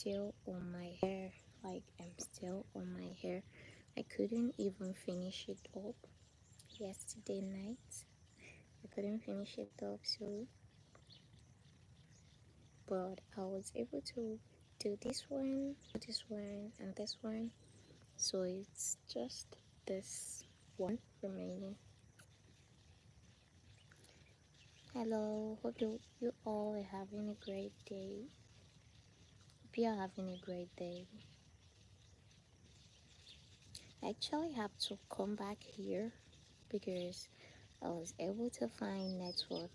still on my hair. Like, I'm still on my hair. I couldn't even finish it up yesterday night. I couldn't finish it up, so but I was able to do this one, and this one. So it's just this one remaining. Hello, hope you all are having a great day. Hope you're having a great day. I actually have to come back here because I was able to find network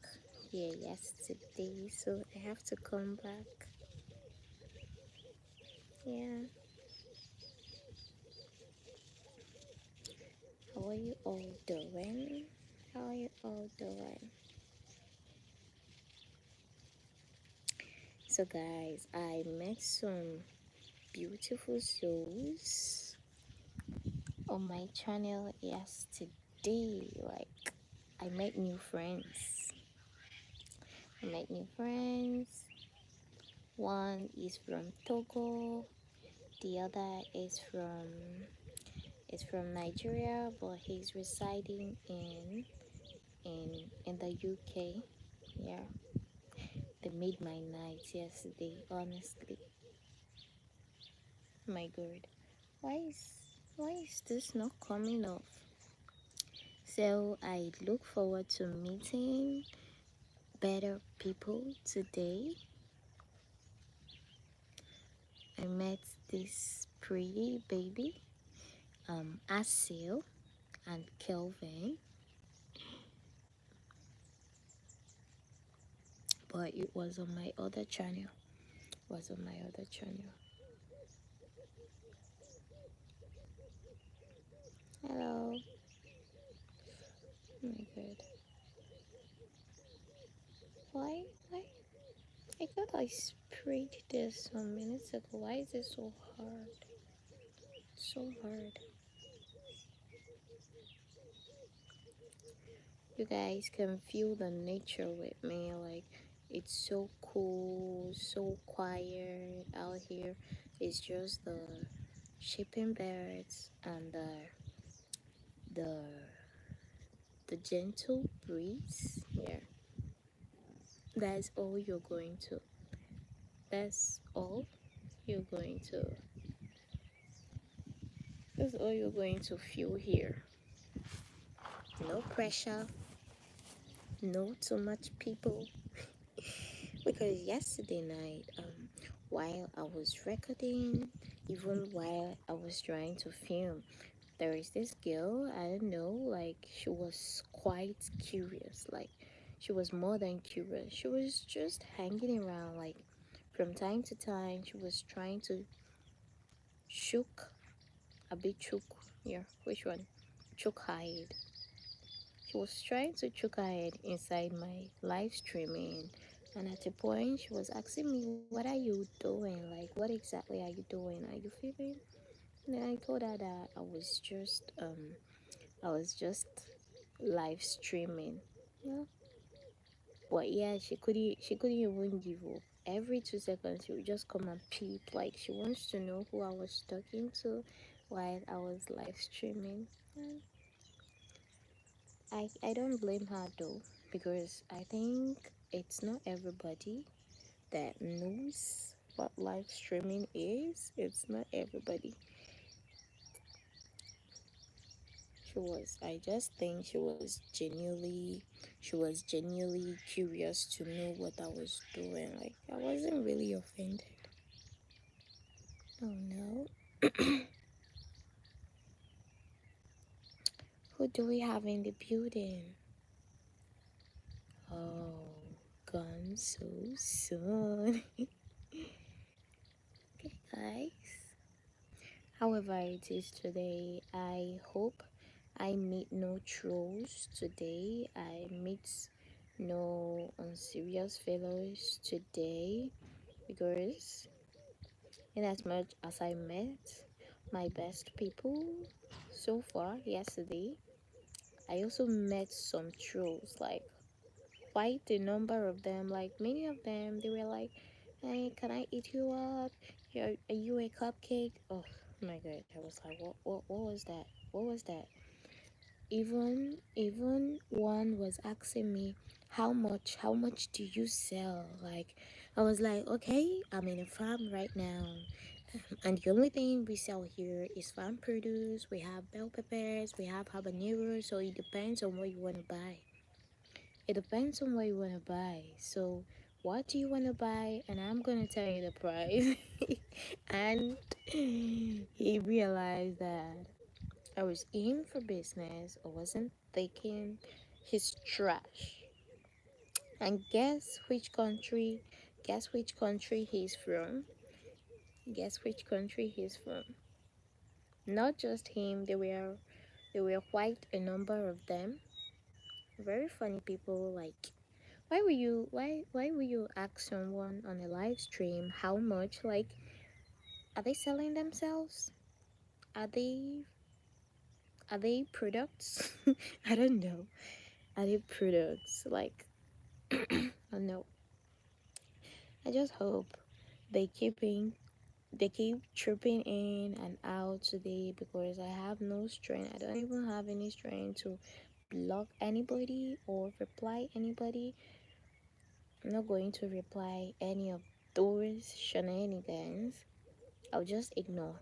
here yesterday, so I have to come back. Yeah, how are you all doing? How are you all doing? So, guys, I met some beautiful souls on my channel yesterday. Like, I met new friends. I met new friends. One is from Togo, the other is from Nigeria, but he's residing in the UK. Yeah, they made my night yesterday. Honestly, my God, why is this not coming off? So I look forward to meeting better people today. I met this pretty baby, Asil and Kelvin, but it was on my other channel. Was on my other channel. Hello. Oh my God. Why? I thought I sprayed this some minutes ago. Why is it so hard? So hard. You guys can feel the nature with me. Like, it's so cool, so quiet out here. It's just the shipping birds and the the gentle breeze. Yeah, that's all you're going to. That's all you're going to. That's all you're going to feel here. No pressure, no too much people. Because yesterday night, while I was recording, even while I was trying to film, there is this girl, I don't know, like she was quite curious. Like, she was more than curious. She was just hanging around, like from time to time she was trying to choke a bit choke. Yeah, which one? Choke hide. She was trying to choke her head inside my live streaming, and at a point she was asking me, "What are you doing? Like, what exactly are you doing? Are you feeling?" And then I told her that I was just live streaming. Yeah, but yeah, she couldn't even give up. Every 2 seconds, she would just come and peep, like she wants to know who I was talking to while I was live streaming. And I don't blame her though, because I think it's not everybody that knows what live streaming is. It's not everybody. I just think she was genuinely curious to know what I was doing. Like, I wasn't really offended. Oh no. Who do we have in the building? Oh, gone so soon. Okay, guys. However it is today, I hope I meet no trolls today. I meet no unserious fellows today, because in as much as I met my best people so far yesterday, I also met some trolls, like quite a number of them. Like, many of them, they were like, Hey, can I eat you up? Are you a cupcake? Oh my god, I was like, what was that? What was that? Even one was asking me, how much do you sell? Like, I was like, okay, I'm in a farm right now, and the only thing we sell here is farm produce. We have bell peppers, we have habaneros, so it depends on what you want to buy. It depends on what you want to buy. So, what do you want to buy? And I'm gonna tell you the price. And he realized that I was in for business. I wasn't taking his trash. And guess which country? Guess which country he's from? Guess which country he's from? Not just him. There were quite a number of them. Very funny people. Like, why will you ask someone on a live stream how much? Like, are they selling themselves? Are they products? I don't know. Are they products? Like, I know. I just hope they they keep tripping in and out today because I have no strength. I don't even have any strength to block anybody or reply anybody. I'm not going to reply any of those shenanigans. I'll just ignore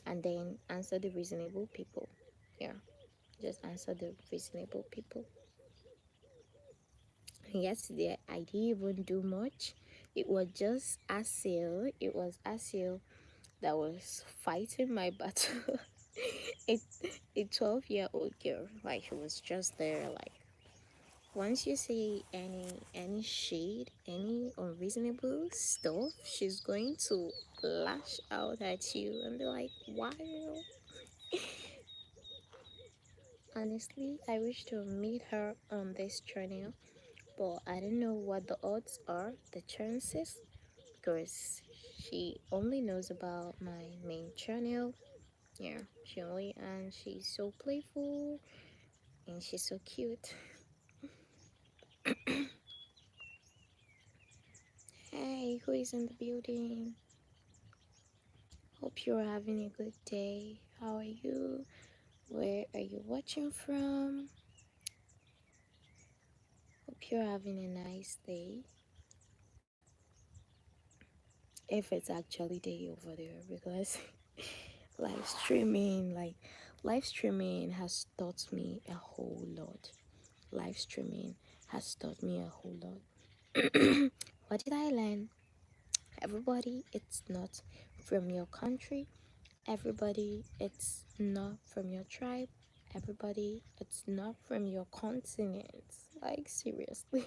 and then answer the reasonable people. Yeah, just answer the reasonable people. Yesterday, I didn't even do much. It was just Asil. It was Asil that was fighting my battle. it, a 12-year-old girl, like she was just there. Like once you say any shade, any unreasonable stuff, she's going to lash out at you and be like, "Wow." Honestly, I wish to meet her on this channel, but I don't know what the odds are, the chances, because she only knows about my main channel. Yeah, and she's so playful and she's so cute. Hey, who is in the building? Hope you're having a good day. How are you? Where are you watching from? Hope you're having a nice day. If it's actually day over there, because live streaming, live streaming has taught me a whole lot. Live streaming has taught me a whole lot. What did I learn? Everybody, it's not from your country. Everybody, it's not from your tribe. Everybody, it's not from your continent. Like, seriously.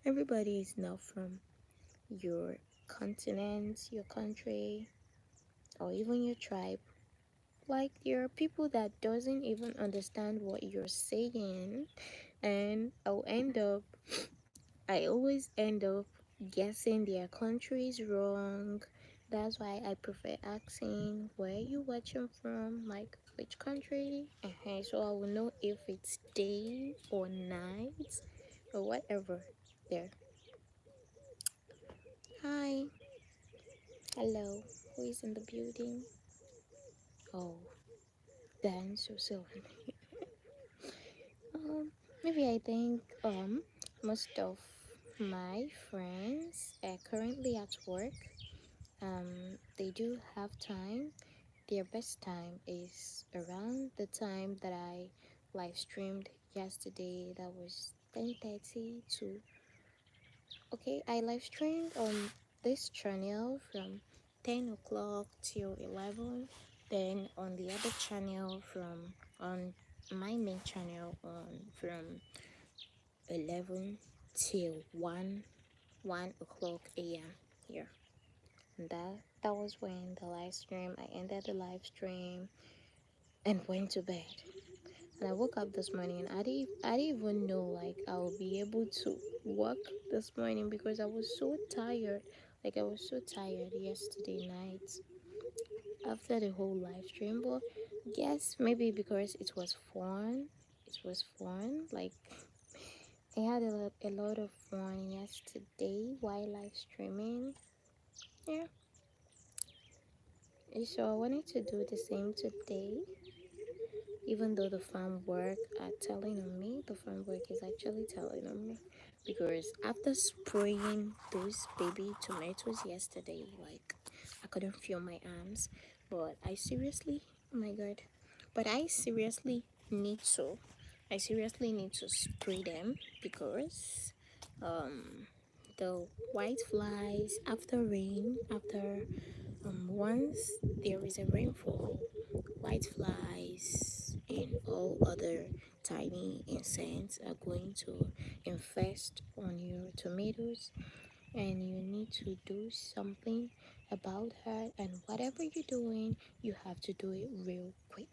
Everybody is not from your continent, your country, or even your tribe. Like, there are people that doesn't even understand what you're saying, and I always end up guessing their countries wrong. That's why I prefer asking where you watching from, like which country, so I will know if it's day or night or whatever. There. Hi, hello. Who is in the building? Oh, Dan so. Um, maybe I think most of my friends are currently at work. They do have time. Their best time is around the time that I live streamed yesterday. That was 10:30 to. Okay, I live streamed on this channel from 10 o'clock till 11. Then on the other channel on my main channel from 11 till 1 o'clock a.m. here. And that was when the live stream. I ended the live stream and went to bed. And I woke up this morning and I didn't even know like I would be able to work this morning because I was so tired. Like I was so tired yesterday night after the whole live stream. But guess maybe because it was fun. It was fun. Like I had a lot of fun yesterday while live streaming. Yeah. So I wanted to do the same today, even though the farm work are telling on me. The farm work is actually telling on me because after spraying those baby tomatoes yesterday, like I couldn't feel my arms, but I seriously, oh my god, but I seriously need to. I seriously need to spray them because um the white flies after rain, after once there is a rainfall, white flies and all other tiny insects are going to infest on your tomatoes, and you need to do something about that. And whatever you're doing, you have to do it real quick.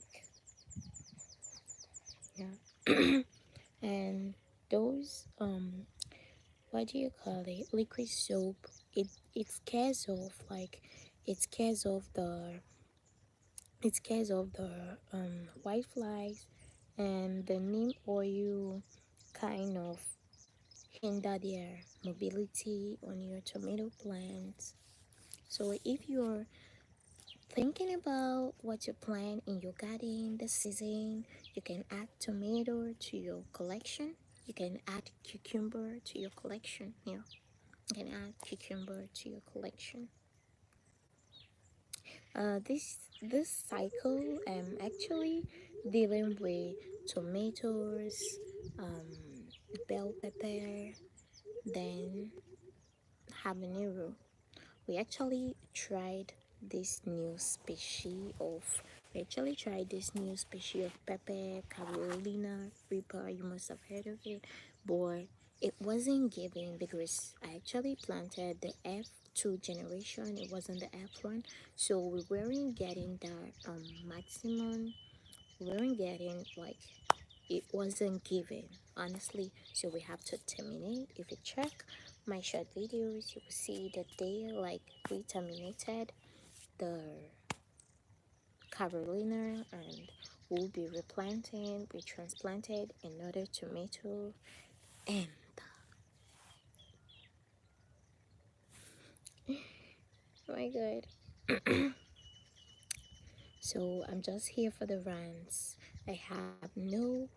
Yeah. And those what do you call it, liquid soap, it scares off, like it scares off the white flies, and the neem oil kind of hinder their mobility on your tomato plants. So if you're thinking about what you plant in your garden this season, you can add tomato to your collection. You can add cucumber to your collection. Yeah, you can add cucumber to your collection. This cycle, actually dealing with tomatoes, bell pepper, then habanero. We actually tried this new species of pepper, Carolina Reaper. You must have heard of it, but it wasn't giving because I actually planted the F2 generation. It wasn't the F1, so we weren't getting that maximum. We weren't getting, like, it wasn't given, honestly, so we have to terminate. If you check my short videos, you will see that they, like, we terminated the Carolina, and we'll be replanting, we transplanted another tomato. And oh my god, so I'm just here for the rants. I have no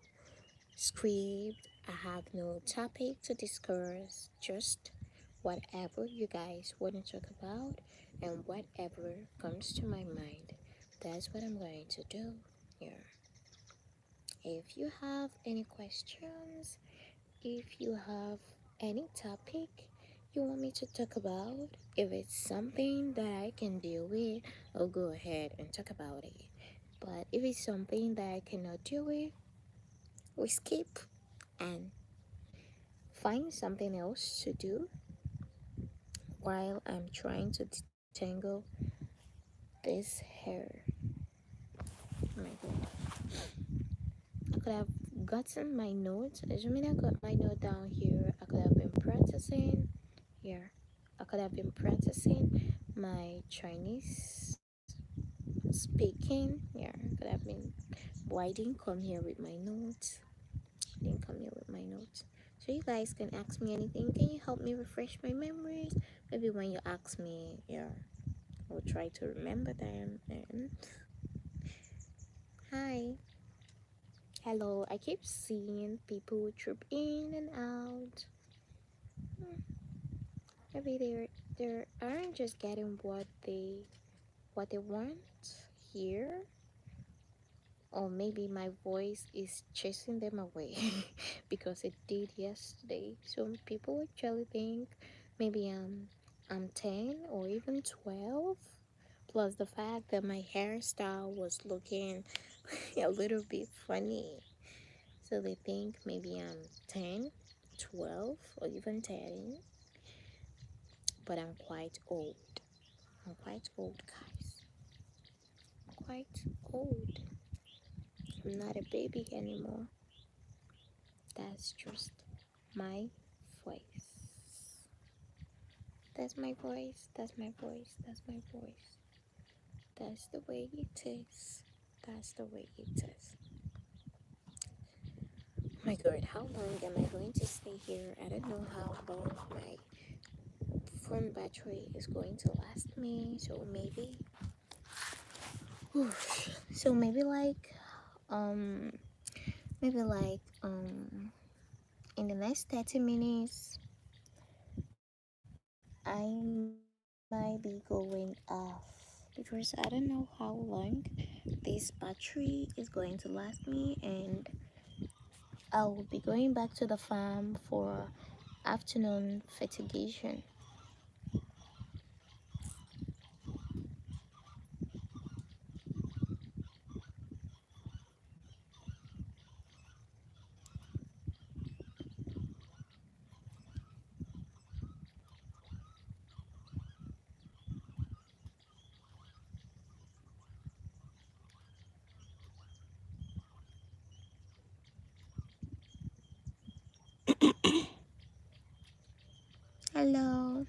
script, I have no topic to discuss, just whatever you guys want to talk about and whatever comes to my mind. That's what I'm going to do here. If you have any questions, if you have any topic you want me to talk about, if it's something that I can deal with, I'll go ahead and talk about it. But if it's something that I cannot deal with, we skip and find something else to do while I'm trying to detangle this hair. Oh my god. I could have gotten my notes. Assuming I got my note down here, I could have been practicing here. I could have been practicing my Chinese speaking. Yeah, I could have been. But I didn't come here with my notes. I didn't come here with my notes. So you guys can ask me anything. Can you help me refresh my memories? Maybe when you ask me, yeah, I'll try to remember them. And hi, hello. I keep seeing people troop in and out. Hmm, maybe they aren't just getting what they want here, or maybe my voice is chasing them away because it did yesterday. So people actually think maybe I'm 10 or even 12, plus the fact that my hairstyle was looking a little bit funny. So they think maybe I'm 10, 12, or even 13, but I'm quite old. I'm quite old, guys. I'm quite old. I'm not a baby anymore. That's just my voice. That's my voice. That's my voice. That's my voice. That's the way it is. That's the way it is. Oh my god, how long am I going to stay here? I don't know how long my phone battery is going to last me. So maybe um in the next 30 minutes I might be going off because I don't know how long this battery is going to last me, and I will be going back to the farm for afternoon fertigation. Hello.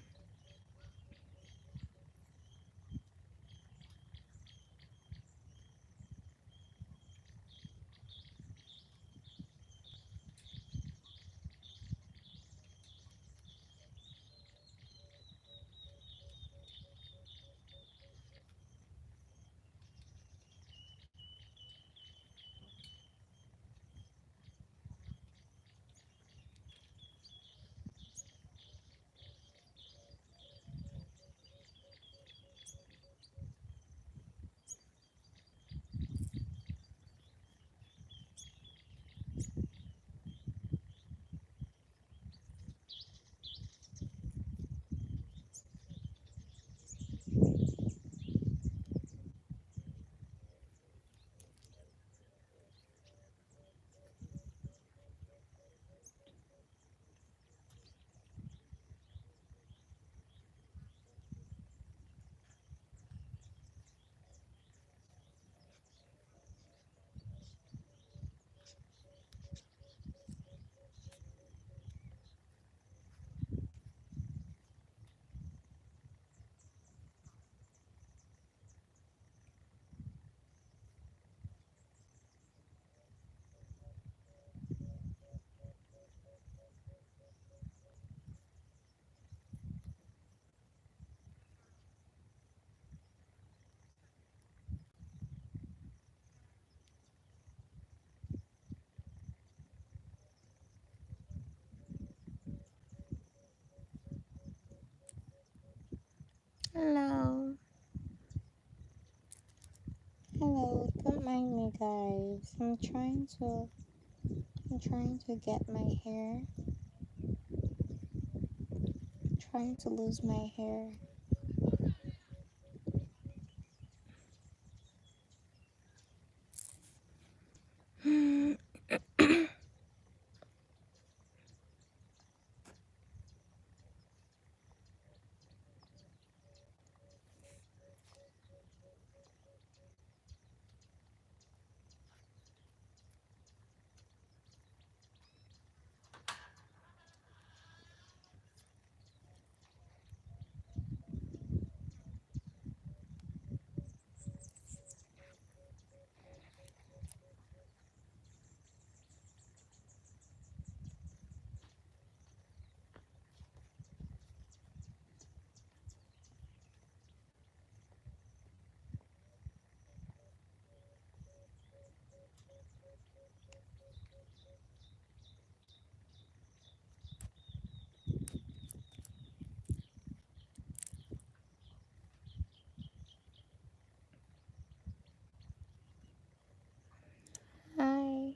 Hello. Hello. Don't mind me, guys. I'm trying to get my hair. Trying to lose my hair. Hi.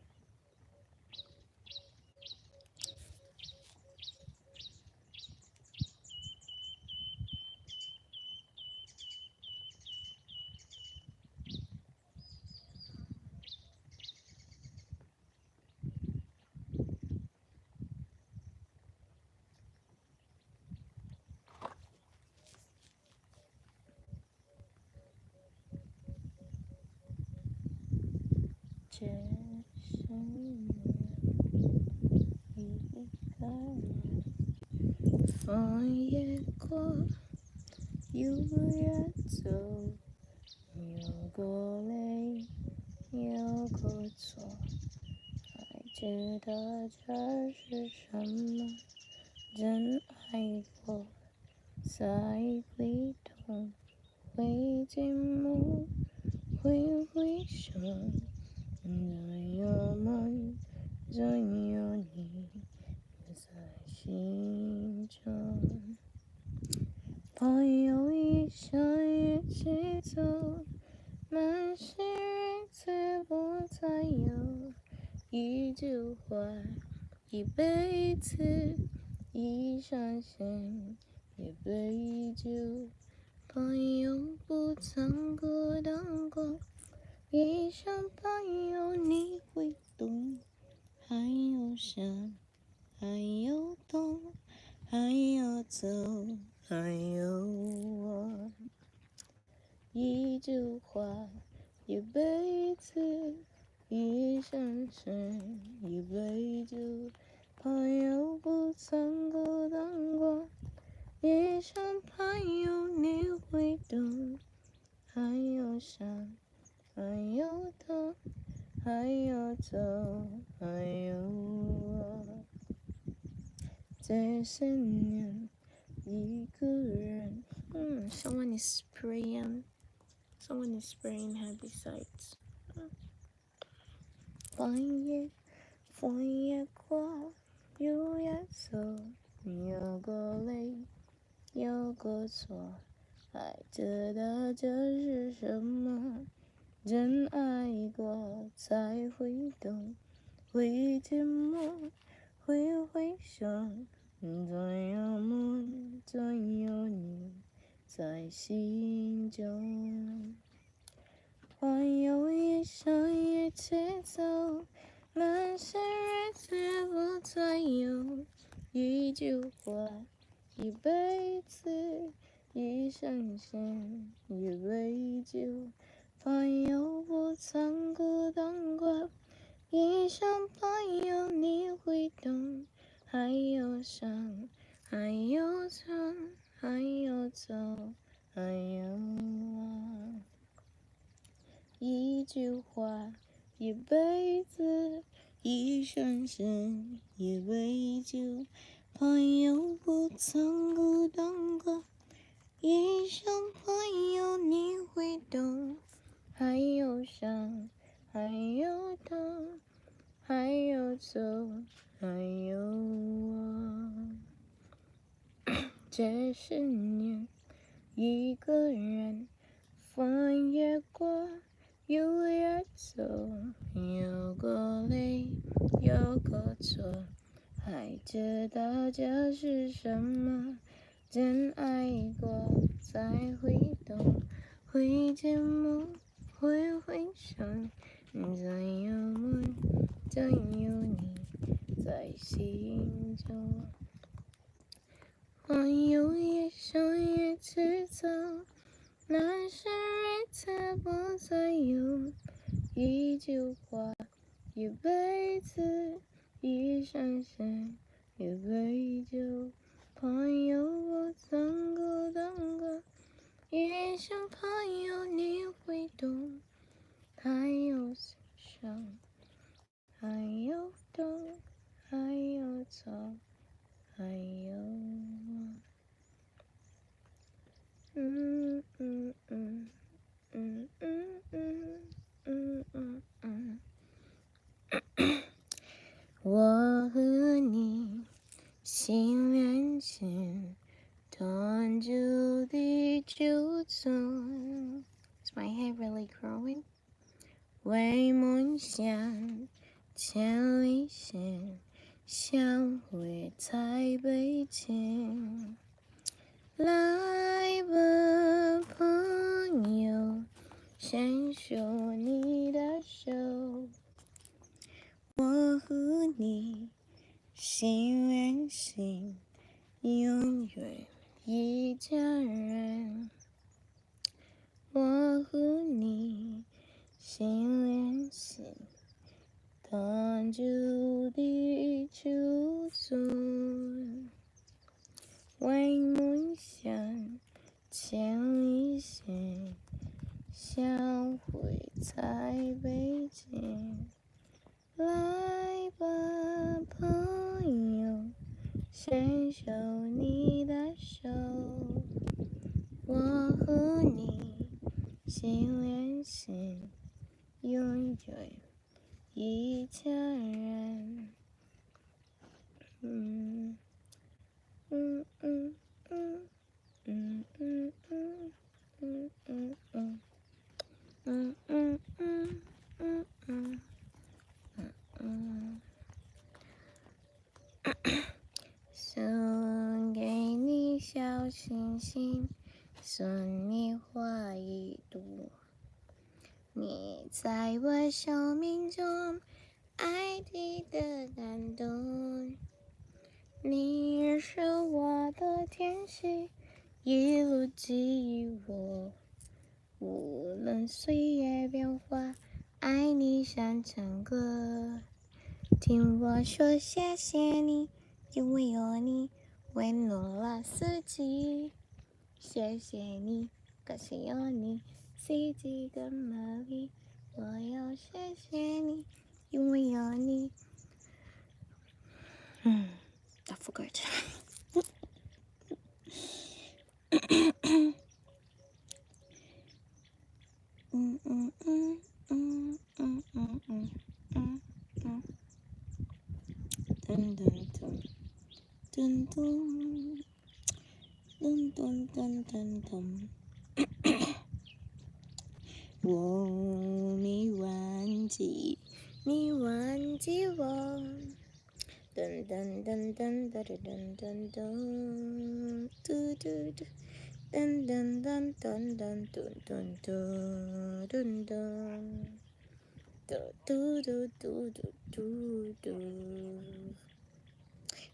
Oyeko yuyato yogole yokoto aijida jashi shama zen aigo 在回头，回节目，挥挥手，总有梦，总有你在心中。朋友一生一起走，漫是日子不再有。一句话，一辈子，一双线，一杯酒。朋友不曾孤单过，一生朋友你会懂。还有伤，还有痛，还要走，还有我。一句话，一辈子，一生深，一杯酒。朋友不曾孤单过，一生朋友你会懂。还有伤，还有痛，还要走，还有我。这些年，一个人。Someone is praying. Someone is praying herbicides. 风也过，雨也走，有过泪，有过错，还知道这是什么？真爱过才会懂，会寂寞，会回想，总有梦，总有你在心中。朋友一生一起走，那些日子不再有。一句话，一辈子，一生线，一杯酒。朋友不曾孤单过，一生朋友你会懂。还有伤，还有痛，还有走，还有我。一句话，一辈子，一生深，一杯酒。朋友不曾孤单过，一生朋友你会懂。还有伤，还有痛，还有走，还有我。这10年，一个人，风也过，雨也走，有过泪，有过错，还知道这是什么？真爱过才会懂，会寂寞，会回想，总有梦，总有你在心中。朋友一生一起走，那些日子不再有。一句话，一辈子，一生线，一杯酒。朋友不曾孤单过，一生朋友你会懂。还有伤，还有痛，还有走，还有我。我和你心连心，同住地球村。Is my hair really growing? 为梦想千里线，相会在北京。来吧，朋友，牵手你的手，我和你心连心，永远一家人。我和你心连心，同住地球村。为梦想千里线，相会在北京。来吧，朋友，牵手你的手，我和你心连心，永远一家人。嗯嗯嗯嗯嗯嗯嗯嗯嗯嗯嗯嗯嗯嗯嗯。送给你小星星，送你花一朵。你在我生命中，爱你的感动。你是我的天使，一路给予我。无论岁月变化，爱你像唱歌。听我说谢谢你，因为有你温暖了四季。谢谢你，感谢有你，四季的美丽。我要谢谢你，因为有你。I forgot. 嗯嗯嗯嗯嗯嗯嗯嗯嗯，噔噔噔噔噔噔噔噔噔噔。我没忘记，你忘记我。噔噔噔噔噔噔噔噔，嘟嘟嘟，噔噔噔噔噔噔噔噔噔噔，嘟嘟嘟嘟嘟嘟。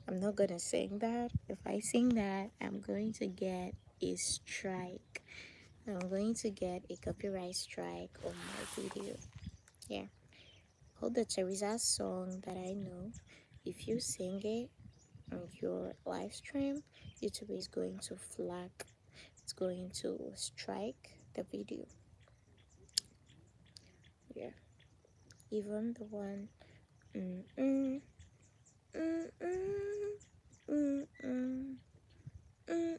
I'm not gonna sing that. If I sing that, I'm going to get a strike. I'm going to get a copyright strike on my video. Yeah. Hold the Teresa song that I know. If you sing it on your live stream, YouTube is going to flag. It's going to strike the video. Yeah. Even the one. Mm mm mm mm mm mm mm mm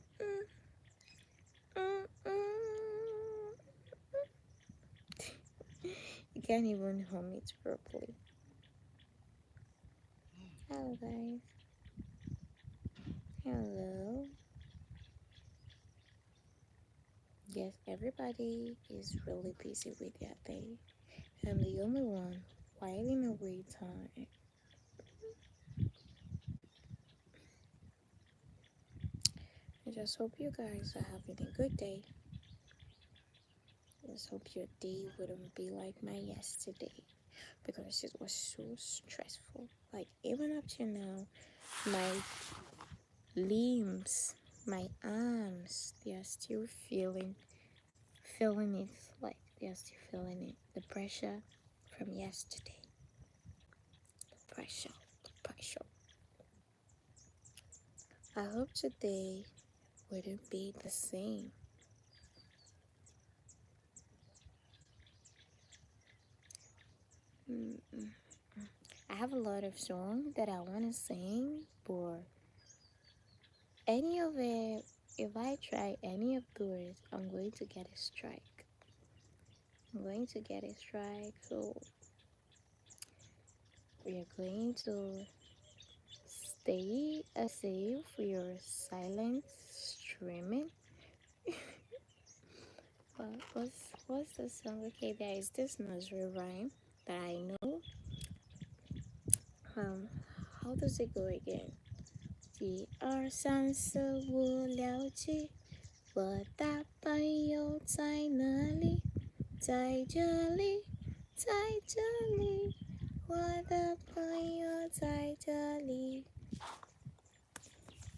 mm mm. You can't even hum it properly. Hello guys. Hello. Yes, everybody is really busy with their day. I'm the only one whiling away time. I just hope you guys are having a good day. I just hope your day wouldn't be like my yesterday because it was so stressful. Like even up to now, my limbs, my arms, they are still feeling it. Like they are still feeling it. The pressure from yesterday. The pressure. The pressure. I hope today wouldn't be the same. I have a lot of songs that I want to sing, but any of it, if I try any of those, I'm going to get a strike. I'm going to get a strike, so we are going to stay safe for your silent streaming. What's the song? Okay, there is this nursery rhyme that I know. Um, how does it go again? 1、2、3、4、5、6、7，我的朋友在哪里？在这里，在这里，我的朋友在这里。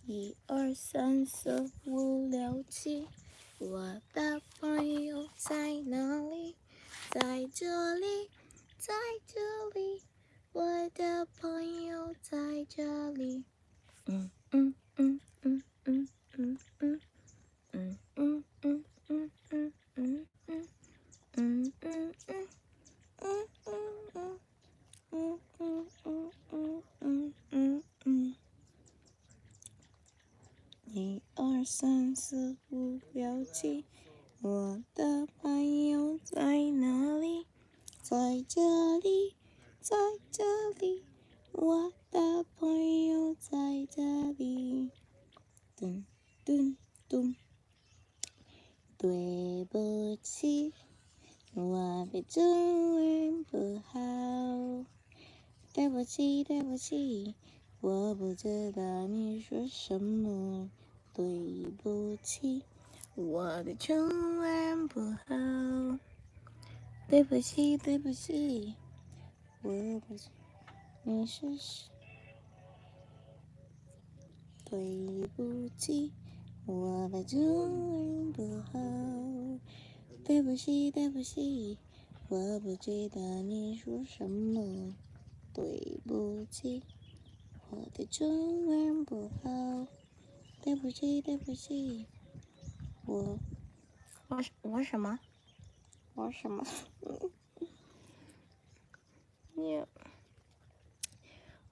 1、2、3、4、5、6、7，我的朋友在哪里？在这里，在这里，我的朋友在这里。嗯嗯嗯嗯嗯嗯嗯嗯嗯嗯嗯嗯嗯嗯嗯嗯嗯。生死不了解。我的朋友在哪里？在这里，在这里。我的朋友在这里。咚咚咚。对不起，我的中文不好。对不起，对不起，我不知道你说什么。对不起，我的中文不好。对不起，对不起，我不知你是谁。对不起，我的中文不好。对不起，对不起，我不知道你说什么。对不起，我的中文不好。对不起，对不起，我什么？我什么？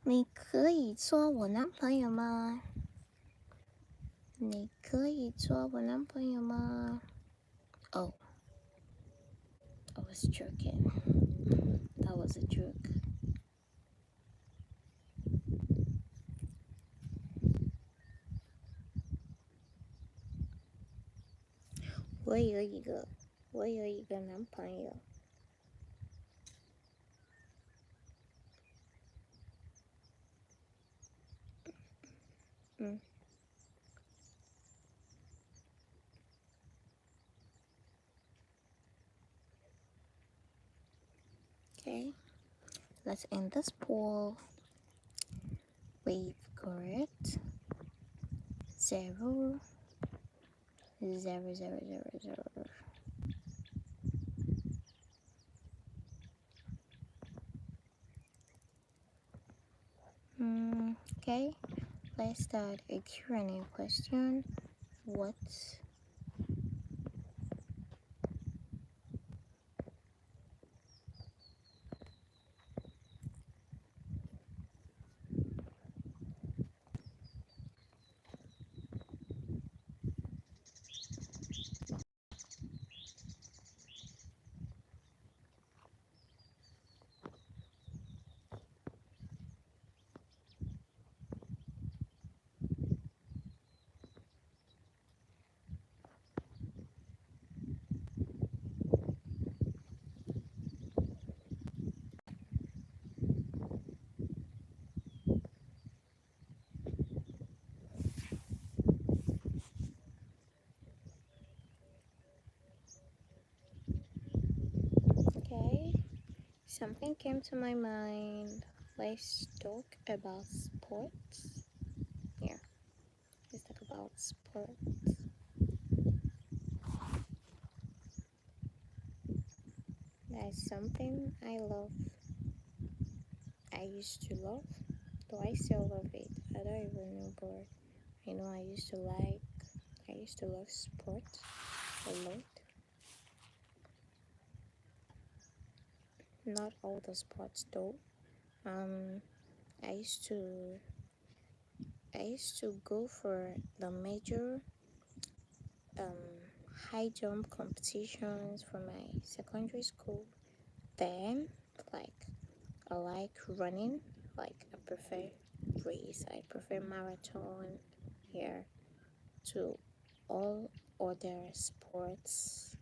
你可以做我男朋友吗？你可以做我男朋友吗？Oh, I was joking. That was a joke. 我有一个男朋友。Okay, let's end this poll. We've got 0, 0, 0, 0, 0. Okay, let's start a Q&A question. What Okay, something came to my mind. Let's talk about sports. Yeah, let's talk about sports. That's something I love. I used to love. Do I still love it? I don't even know, but I know I used to love sports a lot. Not all the sports though. Um, I used to I used to go for the major um, high jump competitions for my secondary school. Then, like, I like running. Like, I prefer race. I prefer marathon here to all other sports.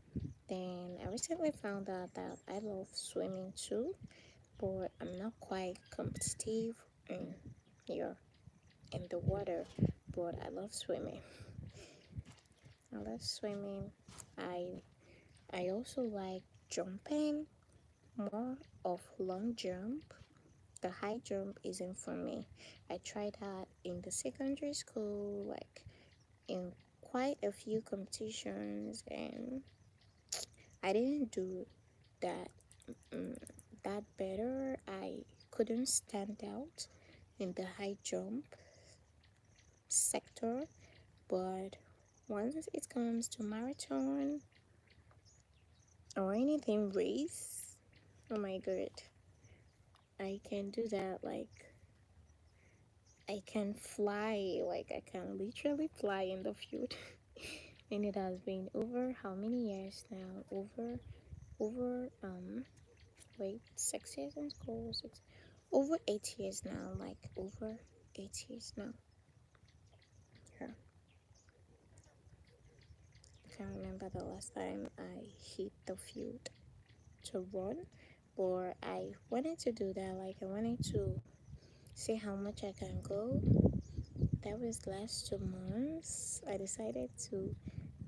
Then I recently found out that I love swimming too, but I'm not quite competitive in here in the water. But I love swimming. I love swimming. I I also like jumping, more of long jump. The high jump isn't for me. I tried that in the secondary school, like in quite a few competitions, and I didn't do that um, that better. I couldn't stand out in the high jump sector, but once it comes to marathon or anything race, oh my god, I can do that like I can fly, like I can literally fly in the field. And it has been over how many years now? Over wait, 6 years in school, six, over 8 years now, like over 8 years now. Yeah. I can't remember the last time I hit the field to run, but I wanted to do that. Like I wanted to see how much I can go. That was last 2 months. I decided to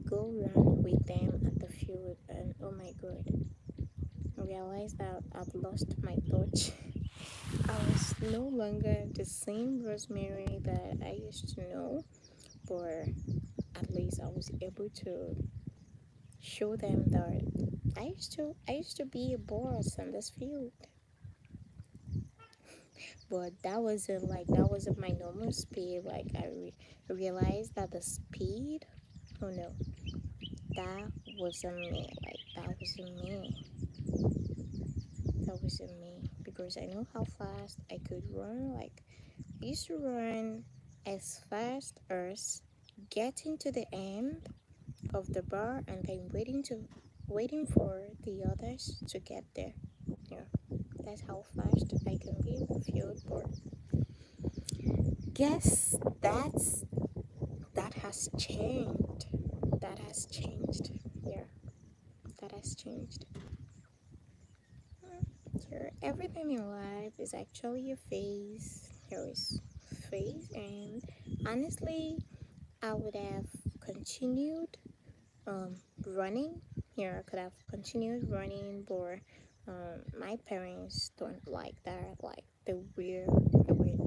go run with them at the field, and oh my god, I realized that I've lost my touch. I was no longer the same Rosemary that I used to know, but at least I was able to show them that I used to be a boss in this field. But that wasn't my normal speed. Like realized that the speed, oh no, that wasn't me. Like that wasn't me because I know how fast I could run. Like I used to run as fast as getting to the end of the bar and then waiting for the others to get there. Yeah, that's how fast I can be in the field. But guess that has changed. That has changed. Yeah, that has changed. Sure, everything in life is actually a phase. There is phase, and honestly, I would have continued running. Yeah, I could have continued running, but my parents don't like that. Like the way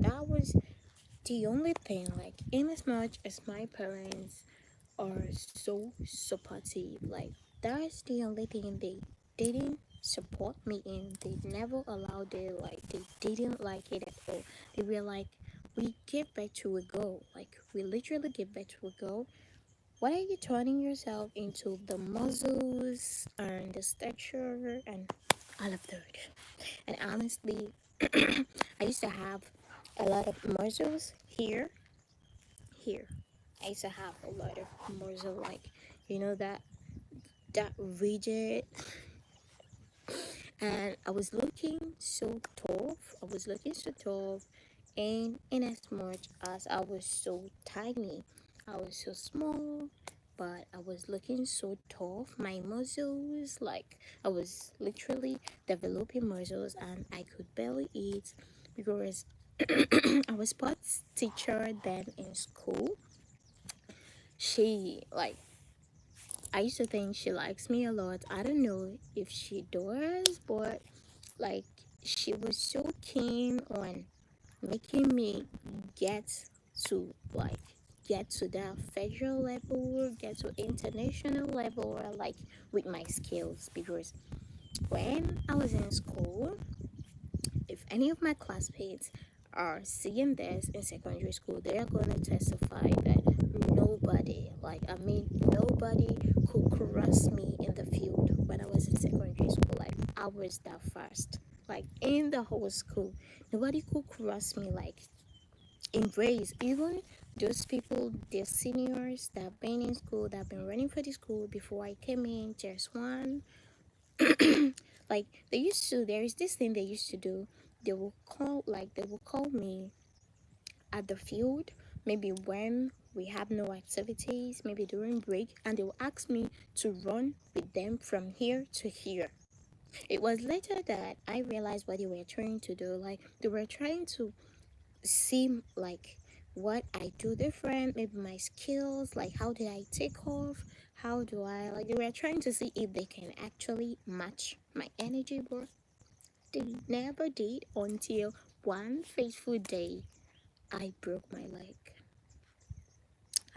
that was the only thing. Like, in as much as my parents are so supportive, like that's the only thing they didn't support me in. They never allowed it. Like they didn't like it at all. They were like, we give back to a girl. Like we literally give back to a girl. What are you turning yourself into? The muscles and the stature and all of that. And honestly, I used to have a lot of muscles here. I used to have a lot of muscle, like that rigid, and I was looking so tough. And in as much as I was so tiny, I was so small, but I was looking so tough. My muscles, like I was literally developing muscles, and I could barely eat because I was sports teacher then in school. She like I used to think she likes me a lot. I don't know if she does, but like she was so keen on making me get get to that federal level, get to international level, or like with my skills. Because when I was in school, if any of my classmates are seeing this in secondary school, they are going to testify that nobody could cross me in the field when I was in secondary school. Like, I was that fast. Like, in the whole school, nobody could cross me, like, in race. Even those people, the seniors that have been in school, that have been running for the school before I came in, just one. Like there is this thing they used to do. They will call me at the field, maybe when we have no activities, maybe during break, and they will ask me to run with them from here to here. It was later that I realized what they were trying to do. Like they were trying to see like what I do different, maybe my skills, like how did I take off, how do I, like they were trying to see if they can actually match my energy. But they never did, until one fateful day I broke my leg.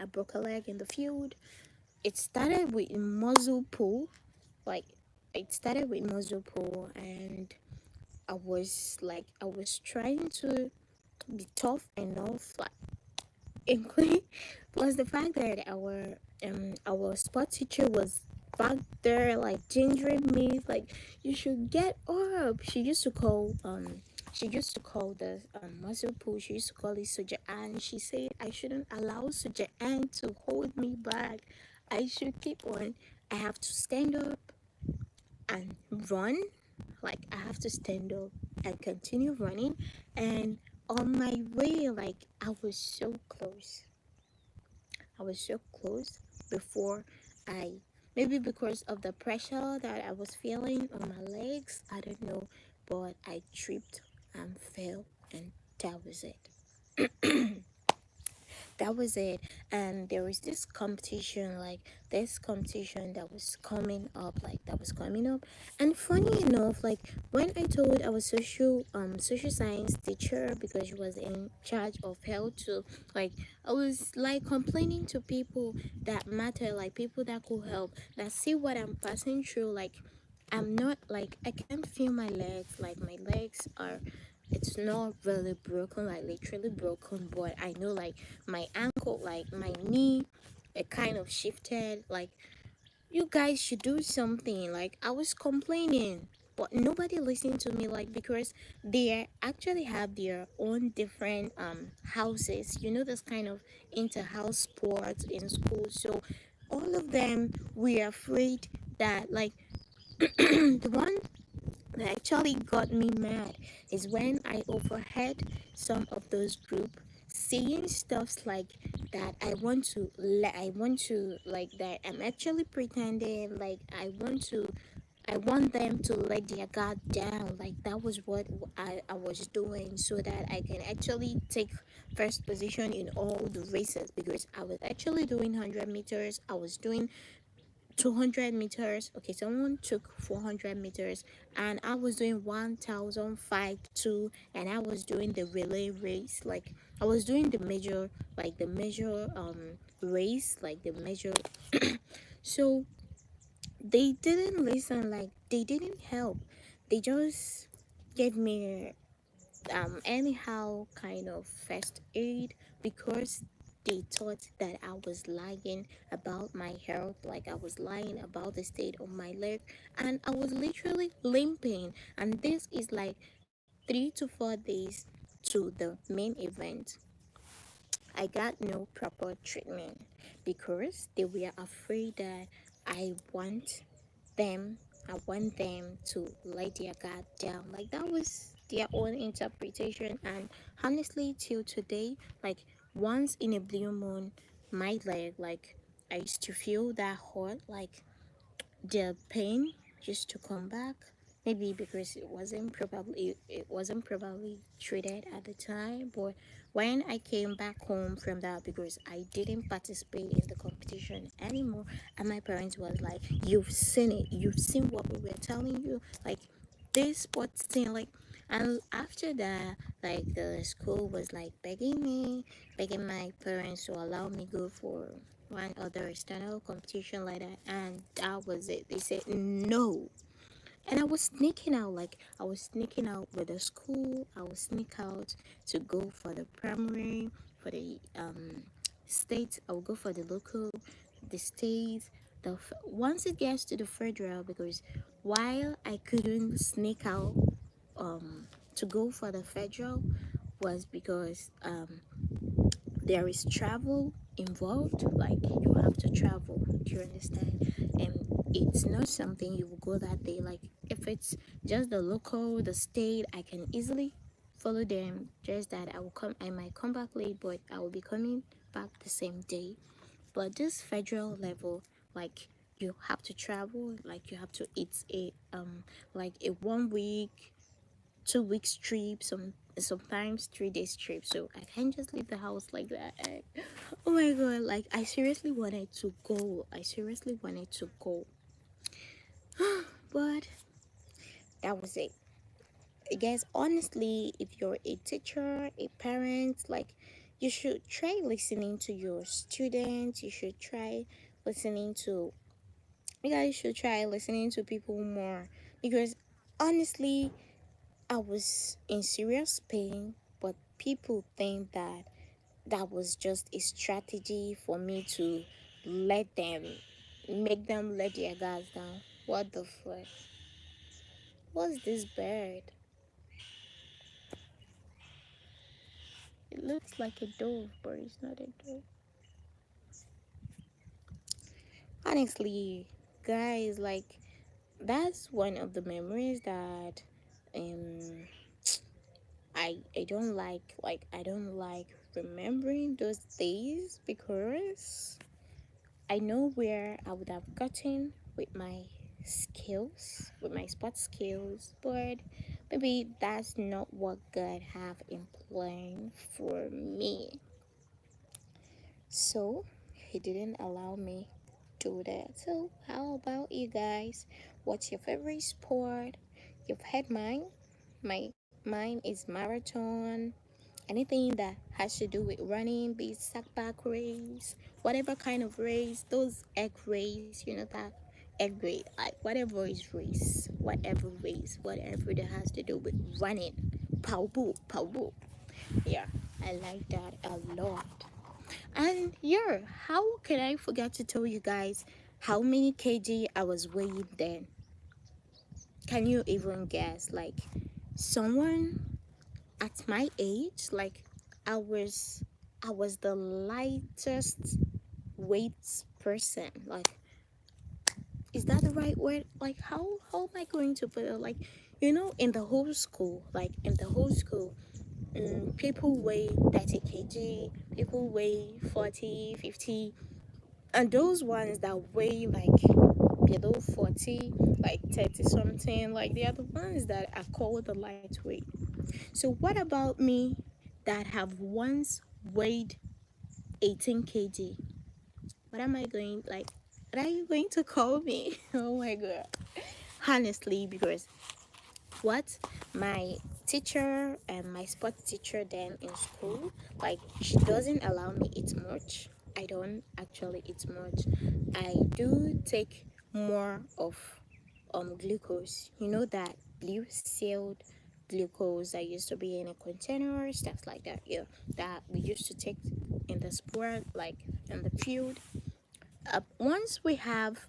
I broke a leg in the field. It started with muscle pull, like and I was trying to be tough enough, like including plus the fact that our sport teacher was back there like gingering me, like you should get up. She used to call the muscle pull, she used to call it Soja Ann. She said I shouldn't allow Soja Ann to hold me back. I should keep on. I have to stand up and run. Like I have to stand up and continue running. And on my way, like I was so close. I was so close before I, maybe because of the pressure that I was feeling on my legs, I don't know, but I tripped and fell, and that was it. That was it. And there was this competition, like this competition that was coming up, and funny enough, like when I told our social science teacher, because she was in charge of health too, like I was like complaining to people that matter, like people that could help, that see what I'm passing through. Like I'm not, like I can't feel my legs, like my legs are, it's not really broken, like literally broken, but I know like my ankle, like my knee, it kind of shifted. Like you guys should do something. Like I was complaining, but nobody listened to me, like because they actually have their own different houses, you know, this kind of inter-house sports in school. So all of them were afraid that, like, the one that actually got me mad is when I overheard some of those group saying stuffs like that. I want to, like, that I'm actually pretending, like I want them to let their guard down. Like that was what I was doing, so that I can actually take first position in all the races, because I was actually doing 100 meters. I was doing 200 meters. Okay, someone took 400 meters, and I was doing 1005 2, and I was doing the relay race. Like I was doing the major, like the major race, like the major. So they didn't listen, like they didn't help. They just gave me anyhow kind of first aid, because they thought that I was lying about my health, like I was lying about the state of my leg, and I was literally limping. And this is like 3 to 4 days to the main event. I got no proper treatment because they were afraid that I want them I want them to let their guard down. Like that was their own interpretation. And honestly, till today, like once in a blue moon, my leg, like I used to feel that hot, like the pain used to come back. Maybe because it wasn't probably treated at the time. But when I came back home from that, because I didn't participate in the competition anymore, and my parents was like, you've seen it, you've seen what we were telling you, like this sports thing, like. And after that, like the school was like begging my parents to allow me go for one other external competition like that, and that was it. They said no. And I was sneaking out, like I was sneaking out with the school. I was sneak out to go for the primary, for the state. I will go for the local, the state. Once it gets to the federal, because while I couldn't sneak out to go for the federal, was because there is travel involved. Like you have to travel, do you understand? And it's not something you will go that day. Like if it's just the local, the state, I can easily follow them. Just that I might come back late, but I will be coming back the same day. But this federal level, like you have to travel, like you have to, it's a like a 1 week, 2 weeks trip, sometimes 3 days trip. So I can't just leave the house like that. Oh my god, like I seriously wanted to go. I seriously wanted to go. But that was it. I guess honestly, if you're a teacher, a parent, like you should try listening to your students. Listening to you guys should try listening to people more, because honestly, I was in serious pain, but people think that that was just a strategy for me to let them, make them let their guards down. What the fuck? What's this bird? It looks like a dove, but it's not a dove. Honestly, guys, like that's one of the memories that um I don't like I don't like remembering those days because I know where I would have gotten with my skills, with my sports skills, but maybe that's not what God have in plan for me. So he didn't allow me do that. So how about you guys? What's your favorite sport? You've had mine. Mine is marathon. Anything that has to do with running, be it sack back race, whatever kind of race, those egg race, you know that egg race, like whatever is whatever that has to do with running. Pow boo, pow boo. Yeah, I like that a lot. And yeah, how can I forget to tell you guys how many kg I was weighing then? Can you even guess? Like someone at my age, like I was I was the lightest weight person. Like, is that the right word? Like how am I going to put it? Like, in the whole school, people weigh 30 kg, people weigh 40, 50, and those ones that weigh like below 40, like 30 something, like they are the ones that are called the lightweight. So what about me that have once weighed 18 kg? What am I going, like, what are you going to call me? Oh my god. Honestly, because what my teacher and my sports teacher then in school, like, she doesn't allow me eat much. I don't actually eat much. I do take more of glucose, that blue sealed glucose that used to be in a container, stuff like that, yeah, that we used to take in the sport, like in the field. Once we have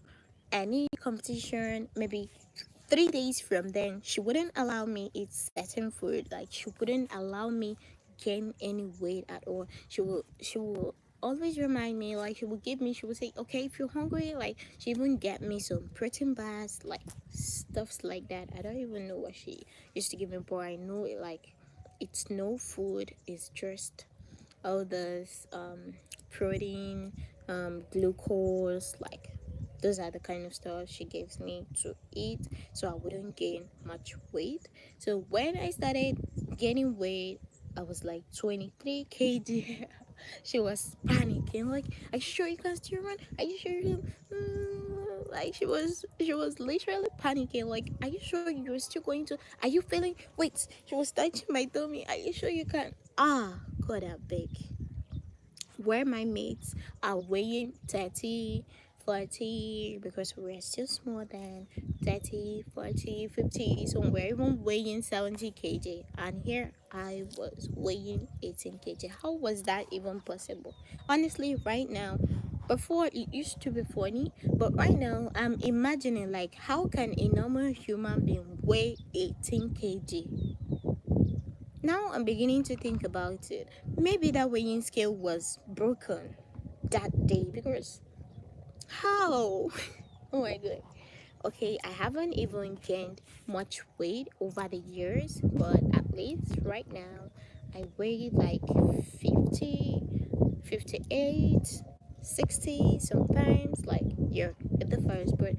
any competition, maybe 3 days from then, she wouldn't allow me eat certain food. Like she wouldn't allow me gain any weight at all. She will always remind me, like she would say, okay, if you're hungry, like she even get me some protein bars, like stuffs like that. I don't even know what she used to give me, but I know it, like it's no food, it's just all this protein, glucose, like those are the kind of stuff she gives me to eat so I wouldn't gain much weight. So when I started gaining weight, I was like 23 kg. She was panicking, like, are you sure you can still run? Are you sure you can? Like she was literally panicking, like, are you sure you're still going to, are you feeling, wait, she was touching my tummy, are you sure you can? God, I beg. Where my mates are weighing 30, 40, because we're still small than 30, 40, 50. So we're even weighing 70 kg. And here I was weighing 18 kg. How was that even possible? Honestly, right now, before it used to be funny, but right now I'm imagining, like, how can a normal human being weigh 18 kg? Now I'm beginning to think about it. Maybe that weighing scale was broken that day because how? Oh my god. Okay, I haven't even gained much weight over the years, but at least right now I weigh like 50, 58, 60 sometimes. Like, yeah, it differs, but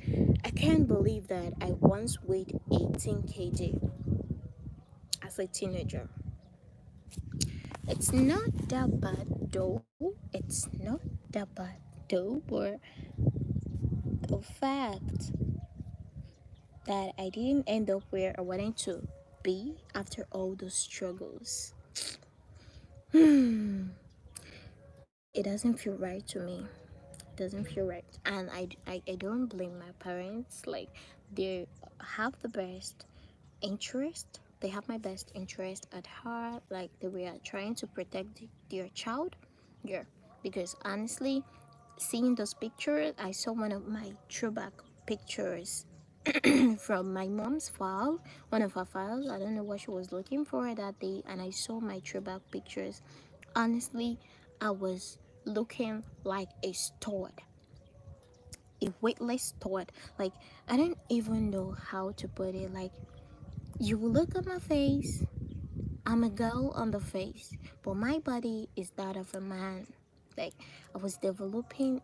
I can't believe that I once weighed 18 kg as a teenager. It's not that bad though. It's not that bad though, but the fact that I didn't end up where I wanted to be after all those struggles, it doesn't feel right to me. It doesn't feel right. And I don't blame my parents. Like, they have the best interest. They have my best interest at heart. Like, they were trying to protect their child. Yeah. Because honestly, seeing those pictures, I saw one of my throwback pictures from my mom's file, one of her files. I don't know what she was looking for that day, and I saw my throwback pictures. Honestly, I was looking like a stud, a weightless stud. Like, I don't even know how to put it. Like, you look at my face, I'm a girl on the face, but my body is that of a man. Like, I was developing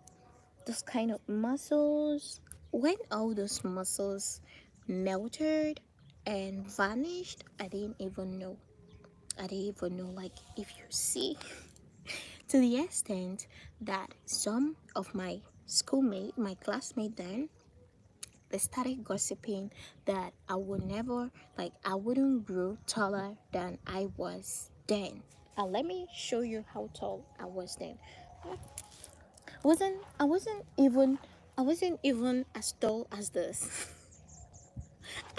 those kind of muscles. When all those muscles melted and vanished, I didn't even know. I didn't even know. Like, if you see, to the extent that some of my schoolmate, my classmate then, they started gossiping that I would never, like, I wouldn't grow taller than I was then. And let me show you how tall I was then. I wasn't even as tall as this.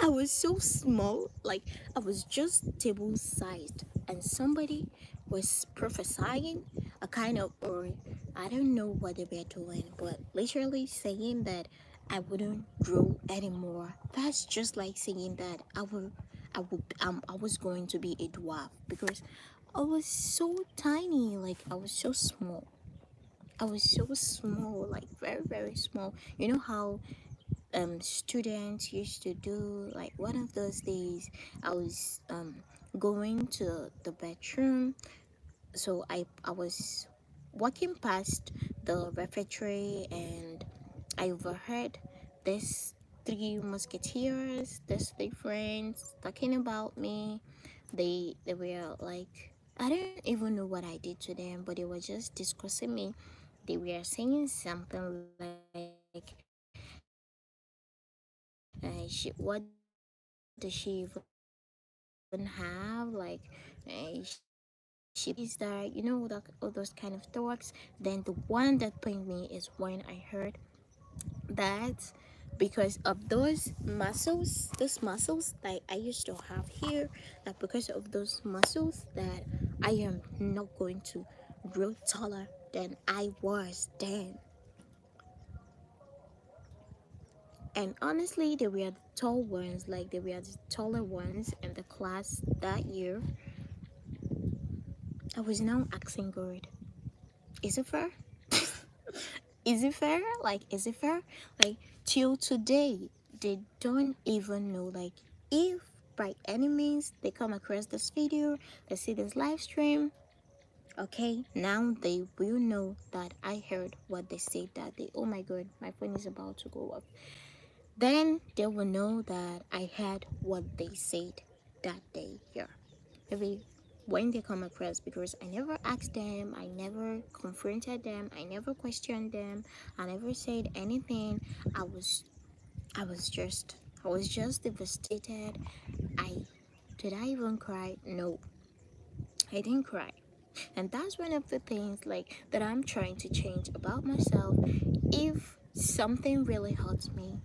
I was so small, like I was just table sized, and somebody was prophesying a kind of, or I don't know what they were doing, but literally saying that I wouldn't grow anymore. That's just like saying that I was going to be a dwarf because I was so tiny, like I was so small. I was so small, like very, very small. You know how students used to do, like one of those days I was going to the bedroom, so I was walking past the refectory and I overheard this three musketeers, these three friends talking about me. They were like, I don't even know what I did to them, but they were just discussing me. They were saying something like, what does she even have? Like, she believes that, all those kind of talks. Then the one that pained me is when I heard that because of those muscles that I used to have here, that because of those muscles that I am not going to grow taller than I was then. And honestly, they were the tall ones, like they were the taller ones in the class that year. I was now asking God, is it fair? Is it fair? Like, is it fair? Like, till today, they don't even know, like, if by any means they come across this video, they see this live stream, okay, now they will know that I heard what they said that day. Oh my God, my phone is about to go off. Then they will know that I heard what they said that day here. Maybe when they come across, because I never asked them, I never confronted them, I never questioned them, I never said anything. I was I was just devastated. I did I even cry? No, I didn't cry. And that's one of the things like that I'm trying to change about myself. If something really hurts me,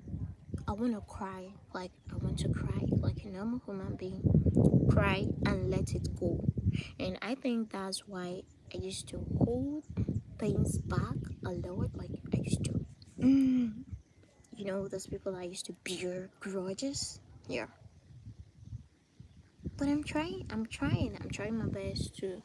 I want to cry. Like I want to cry like a normal human being. Cry and let it go. And I think that's why I used to hold things back a lot. Like I used to, those people I used to bear grudges. Yeah. But I'm trying my best to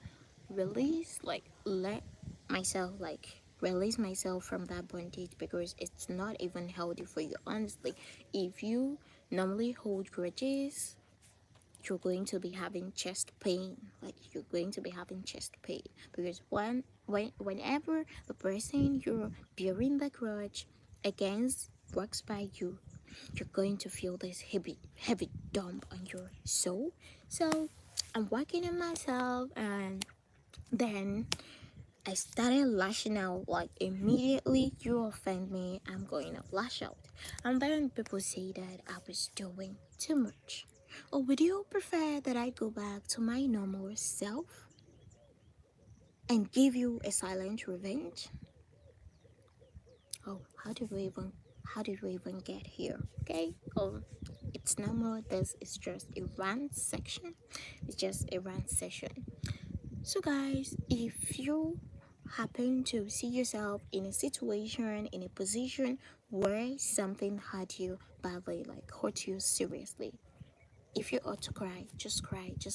let myself, like, release myself from that bondage because it's not even healthy for you, honestly. If you normally hold grudges, you're going to be having chest pain. Like you're going to be having chest pain because whenever the person you're bearing the grudge against walks by you, you're going to feel this heavy dump on your soul. So I'm working on myself, and then I started lashing out. Like immediately you offend me, I'm going to lash out. And then people say that I was doing too much. Or would you prefer that I go back to my normal self and give you a silent revenge? Oh, how did we even get here? Okay. It's normal. This is just a rant section. It's just a rant session. So, guys, if you happen to see yourself in a situation, in a position where something hurt you badly, like hurt you seriously, if you ought to cry, just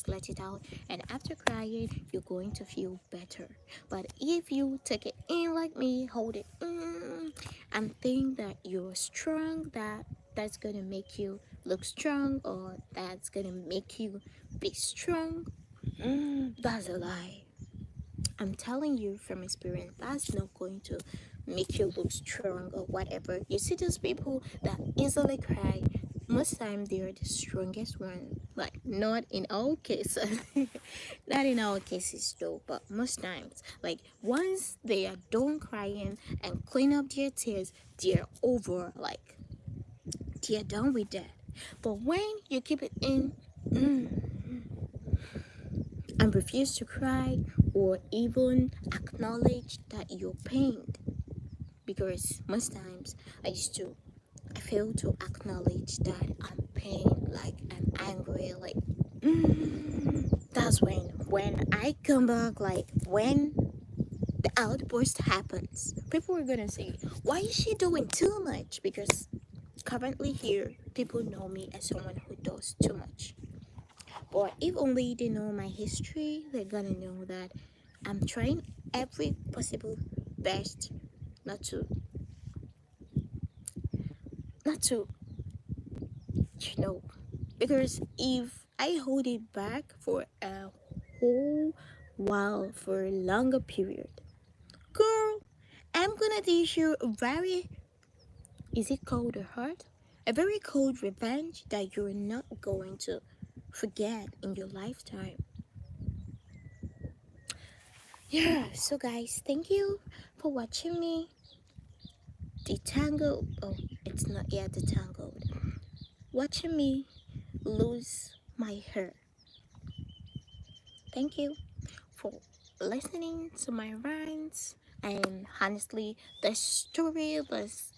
let it out. And after crying, you're going to feel better. But if you take it in like me, hold it and think that you're strong, that's gonna make you look strong, or that's gonna make you be strong, that's a lie. I'm telling you from experience, that's not going to make you look strong or whatever. You see those people that easily cry, most time they are the strongest one. Like not in all cases, not in all cases though, but most times. Like once they are done crying and clean up their tears, they're over. Like they're done with that. But when you keep it in, and refuse to cry or even acknowledge that you're pained, because most times I fail to acknowledge that I'm pained, like I'm angry, like that's when I come back, like when the outburst happens, people are gonna say, why is she doing too much? Because currently here people know me as someone who does too much. Or if only they know my history, they're gonna know that I'm trying every possible best not to, not to, you know, because if I hold it back for a whole while, for a longer period, girl, I'm gonna teach you a very, is it called a heart? A very cold revenge that you're not going to forget in your lifetime. Yeah, so guys, thank you for watching me detangle. Oh, it's not yet detangled. Watching me lose my hair. Thank you for listening to my rants. And honestly, the story list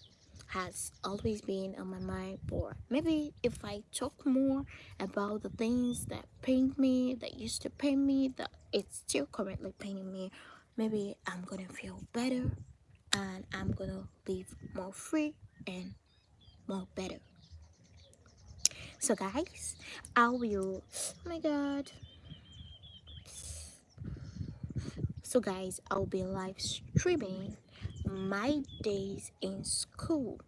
has always been on my mind. Or maybe if I talk more about the things that pain me, that used to pain me, that it's still currently paining me, maybe I'm gonna feel better and I'm gonna live more free and more better. So guys, I will, oh my god. So guys, I'll be live streaming my days in school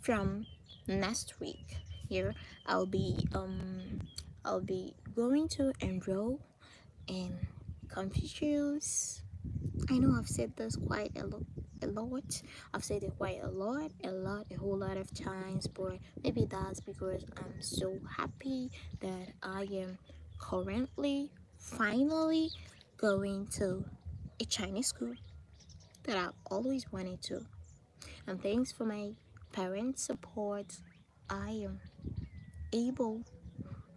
from next week. Here I'll be going to enroll in Confucius. I know I've said this quite a lot. I've said it quite a whole lot of times, but maybe that's because I'm so happy that I am currently, finally going to a Chinese school that I've always wanted to. And thanks for my parents' support, I am able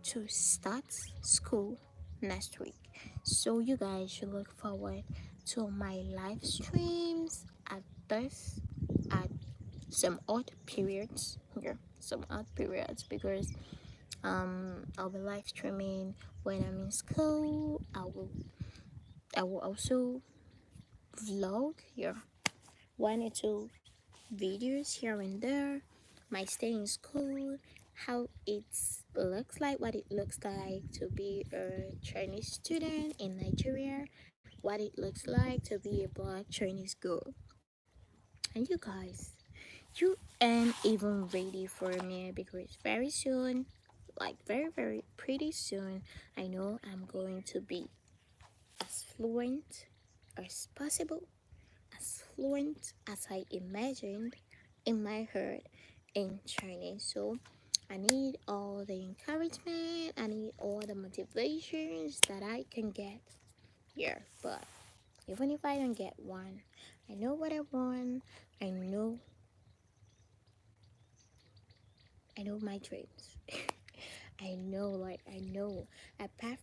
to start school next week. So you guys should look forward to my live streams at this at some odd periods. Here, some odd periods, because I'll be live streaming when I'm in school. I will also vlog here, one or two videos here and there, my stay in school, how it looks like, what it looks like to be a Chinese student in Nigeria, what it looks like to be a black Chinese girl. And you guys, you ain't even ready for me, because very soon, like very pretty soon, I know I'm going to be as fluent as possible, as fluent as I imagined in my head in Chinese. So I need all the encouragement, I need all the motivations that I can get here. But even if I don't get one, I know what I want. I know, I know my dreams. I know, like I know, apart